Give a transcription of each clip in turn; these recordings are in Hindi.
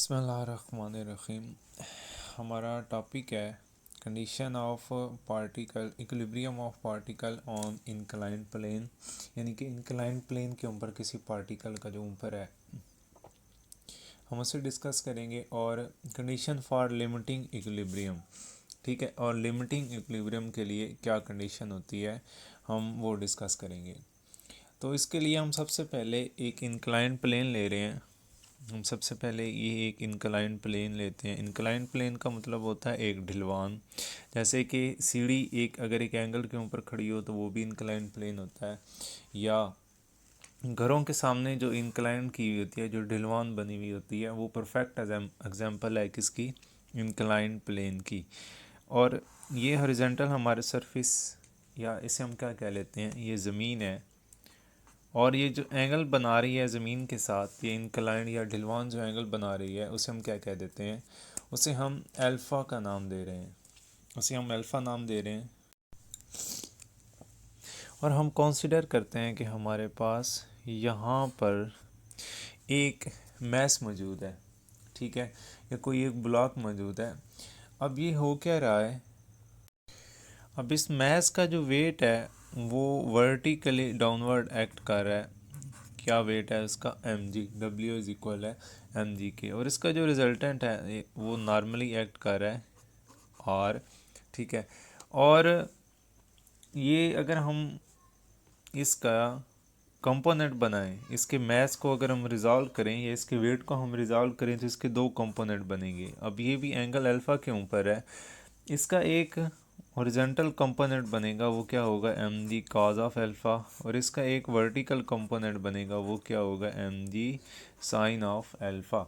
बिस्मिल्लाहिर्रहमानिर्रहीम। हमारा टॉपिक है condition of particle, equilibrium of particle on inclined plane, यानी कि इंक्लाइंड प्लेन के ऊपर किसी पार्टिकल का जो ऊपर है हम उसे डिस्कस करेंगे। और कंडीशन फॉर लिमिटिंग इक्विलिब्रियम, ठीक है, और लिमिटिंग इक्विलिब्रियम के लिए क्या कंडीशन होती है हम वो डिस्कस करेंगे। तो इसके लिए हम सबसे पहले एक इंक्लाइंड प्लेन ले रहे हैं। हम सबसे पहले ये एक इंक्लाइंड प्लेन लेते हैं। इंक्लाइंड प्लेन का मतलब होता है एक ढलवान, जैसे कि सीढ़ी एक अगर एक एंगल के ऊपर खड़ी हो तो वो भी इंक्लाइंड प्लेन होता है, या घरों के सामने जो इंक्लाइंड की हुई होती है, जो ढलवान बनी हुई होती है, वो परफेक्ट एग्जाम्पल है किसकी, इंक्लाइंड प्लेन की। और ये हॉरिजॉन्टल हमारे सरफेस, या इसे हम क्या कह लेते हैं, ये ज़मीन है, और ये जो एंगल बना रही है ज़मीन के साथ, ये इंक्लाइंड या ढलवान जो एंगल बना रही है उसे हम क्या कह देते हैं, उसे हम अल्फ़ा का नाम दे रहे हैं, उसे हम अल्फ़ा नाम दे रहे हैं। और हम कंसीडर करते हैं कि हमारे पास यहाँ पर एक मैस मौजूद है, ठीक है, या कोई एक ब्लॉक मौजूद है। अब ये हो क्या रहा है, अब इस मैस का जो वेट है वो वर्टिकली डाउनवर्ड एक्ट कर रहा है। क्या वेट है उसका, mg, w इज इक्वल है mg के, और इसका जो रिजल्टेंट है वो नॉर्मली एक्ट कर रहा है r, ठीक है। और ये अगर हम इसका कंपोनेंट बनाएं, इसके मैस को अगर हम रिजॉल्व करें या इसके वेट को हम रिजॉल्व करें तो इसके दो कंपोनेंट बनेंगे। अब ये भी एंगल अल्फ़ा के ऊपर है, इसका एक हॉरिजॉन्टल कंपोनेंट बनेगा, वो क्या होगा, M G cos of alpha, और इसका एक वर्टिकल कंपोनेंट बनेगा, वो क्या होगा, M G sine of alpha.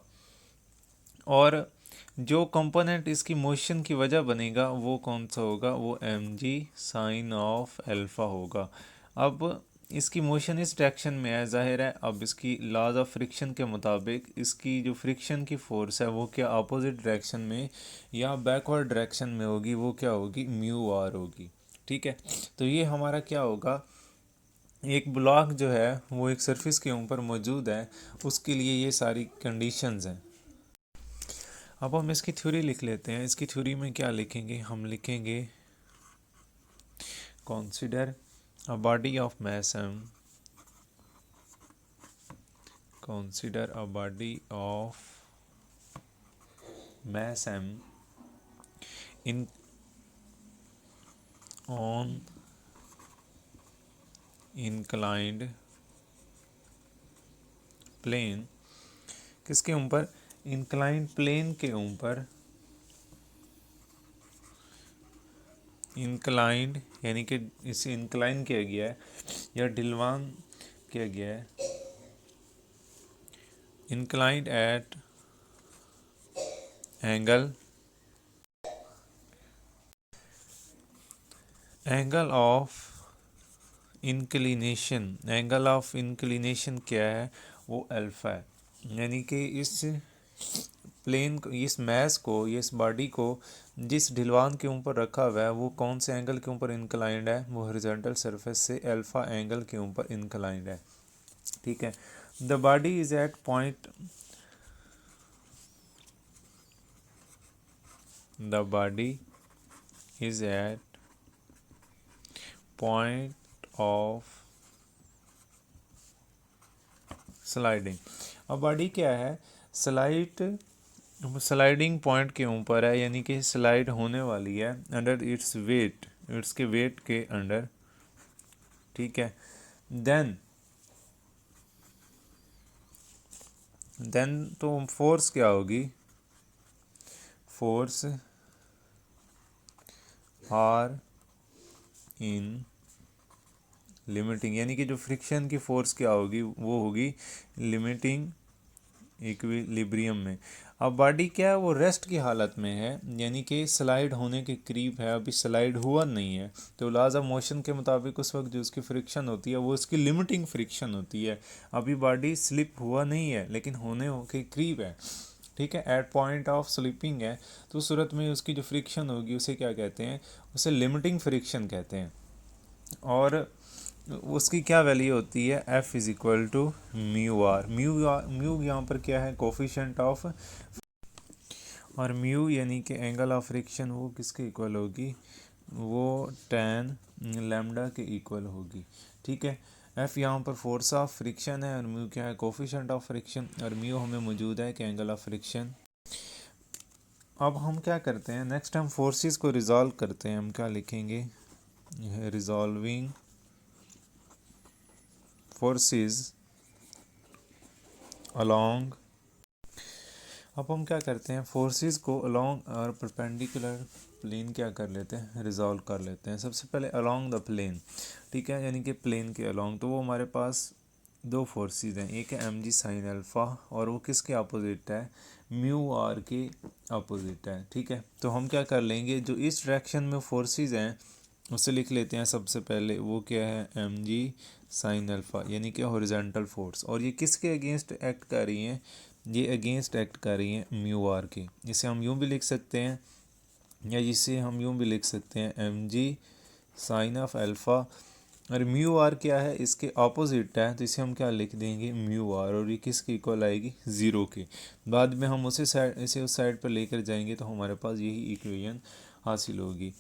और जो कंपोनेंट इसकी मोशन की वजह बनेगा वो कौन सा होगा, वो M G sine of alpha होगा। अब इसकी मोशन इस डायरेक्शन में है, जाहिर है अब इसकी लॉज ऑफ फ्रिक्शन के मुताबिक इसकी जो फ्रिक्शन की फोर्स है वो क्या अपोजिट डायरेक्शन में या बैकवर्ड डायरेक्शन में होगी, वो क्या होगी, म्यू आर होगी, ठीक है। तो ये हमारा क्या होगा, एक ब्लॉक जो है वो एक सरफेस के ऊपर मौजूद है, उसके लिए ये सारी कंडीशंस हैं। अब हम इसकी थ्योरी लिख लेते हैं। इसकी थ्योरी में क्या लिखेंगे, हम लिखेंगे consider a body of mass m, consider a body of mass m in on inclined plane, किसके ऊपर, इंक्लाइंड प्लेन के ऊपर, इंक्लाइंड यानी कि इसे इंक्लाइन किया गया है या ढलवान किया गया है, inclined at angle of inclination, angle of inclination क्या है, वो अल्फ़ा है। यानी कि इस प्लेन को, इस मैस को, इस बॉडी को जिस ढलवान के ऊपर रखा हुआ है वो कौन से एंगल के ऊपर इंक्लाइंड है, वो हॉरिजॉन्टल सरफेस से अल्फ़ा एंगल के ऊपर इंक्लाइंड है, ठीक है। The body is at point, the body is at point of sliding. अब बॉडी क्या है, स्लाइडिंग पॉइंट के ऊपर है, यानी कि स्लाइड होने वाली है अंडर इट्स वेट, इसके वेट के अंडर, ठीक है। देन तो फोर्स क्या होगी, फोर्स आर इन लिमिटिंग, यानी कि जो फ्रिक्शन की फोर्स क्या होगी, वो होगी लिमिटिंग इक्विलिब्रियम में। अब बॉडी क्या है, वो रेस्ट की हालत में है, यानी कि स्लाइड होने के करीब है, अभी स्लाइड हुआ नहीं है, तो लाज ऑफ मोशन के मुताबिक उस वक्त जो उसकी फ्रिक्शन होती है वो उसकी लिमिटिंग फ्रिक्शन होती है। अभी बॉडी स्लिप हुआ नहीं है लेकिन होने के करीब है, ठीक है, एट पॉइंट ऑफ स्लिपिंग है, तो उस सूरत में उसकी जो फ्रिक्शन होगी उसे क्या कहते हैं, उसे लिमिटिंग फ्रिक्शन कहते हैं। और उसकी क्या वैल्यू होती है, F is equal to mu R. Mu यहाँ पर क्या है, कोफिशिएंट ऑफ, और म्यू यानी कि एंगल ऑफ फ्रिक्शन वो किसके इक्वल होगी, वो tan लैम्डा के इक्वल होगी। ठीक है, एफ यहाँ पर फोर्स ऑफ फ्रिक्शन है और म्यू क्या है, कोफिशिएंट ऑफ फ्रिक्शन, और म्यू हमें मौजूद है कि एंगल ऑफ फ्रिक्शन। अब हम क्या करते हैं, नेक्स्ट हम फोर्सेस को रिजॉल्व करते हैं। हम क्या लिखेंगे, रिजॉल्विंग फोर्सेस अलोंग। अब हम क्या करते हैं, फोर्सेस को अलोंग और परपेंडिकुलर प्लेन क्या कर लेते हैं, रिजॉल्व कर लेते हैं। सबसे पहले अलोंग द प्लेन, ठीक है, यानी कि प्लेन के अलोंग, तो वो हमारे पास दो फोर्सेस हैं, एक है एम जी साइन अल्फ़ा और वो किसके अपोजिट है, म्यू आर के अपोजिट है। ठीक है, तो हम क्या कर लेंगे, जो इस डायरेक्शन में फोर्सेस हैं उसे लिख लेते हैं। सबसे पहले वो क्या है, एम जी साइन अल्फ़ा, यानी कि हॉरिजॉन्टल फोर्स, और ये किसके अगेंस्ट एक्ट कर रही हैं, ये अगेंस्ट एक्ट कर रही हैं म्यू आर के। इसे हम यूँ भी लिख सकते हैं, या इसे हम यूँ भी लिख सकते हैं, M G sine of alpha, और म्यू आर क्या है, इसके ऑपोजिट है, तो इसे हम क्या लिख देंगे, म्यू आर, और ये किसकी इक्वल आएगी, ज़ीरो के। बाद में हम इसे उस साइड पर लेकर जाएंगे तो हमारे पास यही इक्वेशन हासिल होगी।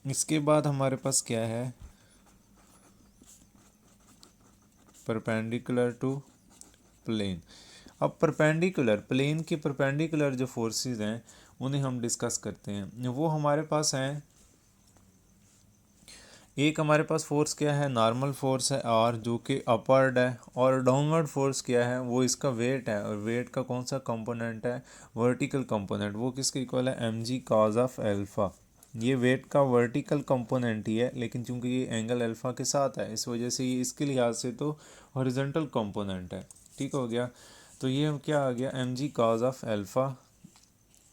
इसके बाद हमारे पास क्या है, परपेंडिकुलर टू प्लेन। अब परपेंडिकुलर प्लेन के परपेंडिकुलर जो फोर्सेस हैं उन्हें हम डिस्कस करते हैं। वो हमारे पास हैं, एक हमारे पास फोर्स क्या है, नॉर्मल फोर्स है आर, जो कि अपवर्ड है, और डाउनवर्ड फोर्स क्या है, वो इसका वेट है, और वेट का कौन सा कंपोनेंट है, वर्टिकल कंपोनेंट, वो किसके इक्वल है, M G cos of alpha. ये वेट का वर्टिकल कंपोनेंट ही है, लेकिन चूंकि ये एंगल अल्फ़ा के साथ है इस वजह से ये इसके लिहाज से तो हॉरिजॉन्टल कंपोनेंट है। ठीक हो गया, तो ये क्या आ गया, M G cos of alpha,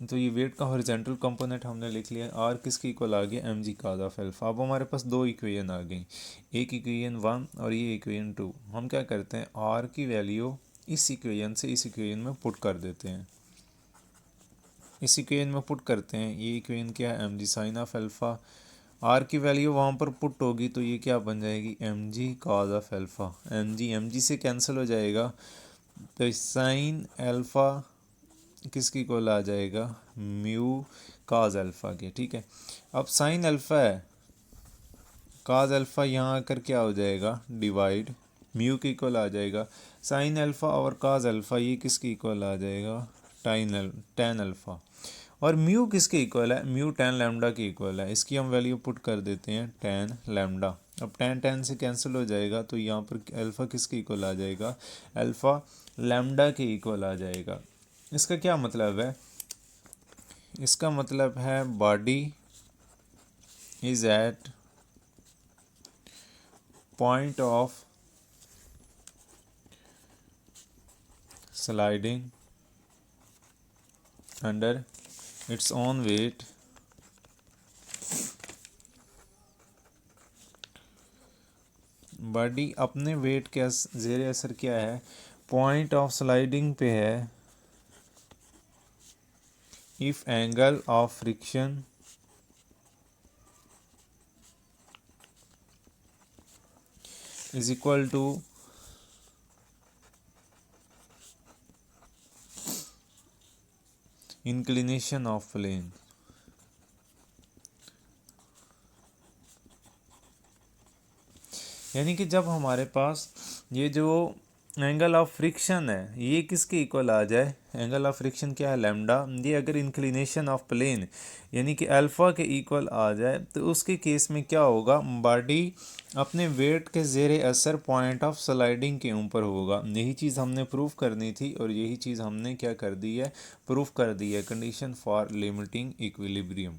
तो ये वेट का हॉरिजॉन्टल कंपोनेंट हमने लिख लिया। आर किसके इक्वल आ गया, M G cos of alpha. अब हमारे पास दो इक्वेशन आ गई, एक इक्वेशन 1 और ये इक्वेशन 2। हम क्या करते हैं, आर की वैल्यू इस इक्वेशन से इस इक्वेशन में पुट कर देते हैं, इस इक्वेशन में पुट करते हैं। ये इक्वेशन क्या है, M G sine of alpha, R की वैल्यू वहाँ पर पुट होगी तो ये क्या बन जाएगी, M G cos of alpha. M G से कैंसिल हो जाएगा, तो साइन अल्फ़ा किसकी इक्वल आ जाएगा, म्यू काज अल्फ़ा के। ठीक है, अब साइन अल्फ़ा है, काज अल्फ़ा यहाँ आकर क्या हो जाएगा, डिवाइड, म्यू की इक्वल आ जाएगा। साइन अल्फ़ा और काज अल्फ़ा ये किसकी इक्वल आ जाएगा, टेन अल्फ़ा, और म्यू किसके इक्वल है, म्यू टेन लैम्डा की इक्वल है। इसकी हम वैल्यू पुट कर देते हैं, टेन लैम्डा। अब टेन टेन से कैंसिल हो जाएगा तो यहाँ पर अल्फ़ा किसके इक्वल आ जाएगा, अल्फ़ा लैम्डा के इक्वल आ जाएगा। इसका क्या मतलब है, इसका मतलब है body is at point of sliding under its own weight body अपने वेट के ज़ेरे असर क्या है, पॉइंट ऑफ स्लाइडिंग पे है, if angle of friction is equal to inclination of plane. यानी कि जब हमारे पास ये जो एंगल ऑफ फ्रिक्शन है ये किसके इक्वल आ जाए, एंगल ऑफ फ्रिक्शन क्या है, लैम्डा, ये अगर इंक्लिनेशन ऑफ प्लेन यानी कि अल्फ़ा के इक्वल आ जाए तो उसके केस में क्या होगा, बॉडी अपने वेट के ज़ेरे असर पॉइंट ऑफ स्लाइडिंग के ऊपर होगा। यही चीज़ हमने प्रूफ करनी थी और यही चीज़ हमने क्या कर दी है, प्रूफ कर दी है, कंडीशन फॉर लिमिटिंग इक्विलिब्रियम।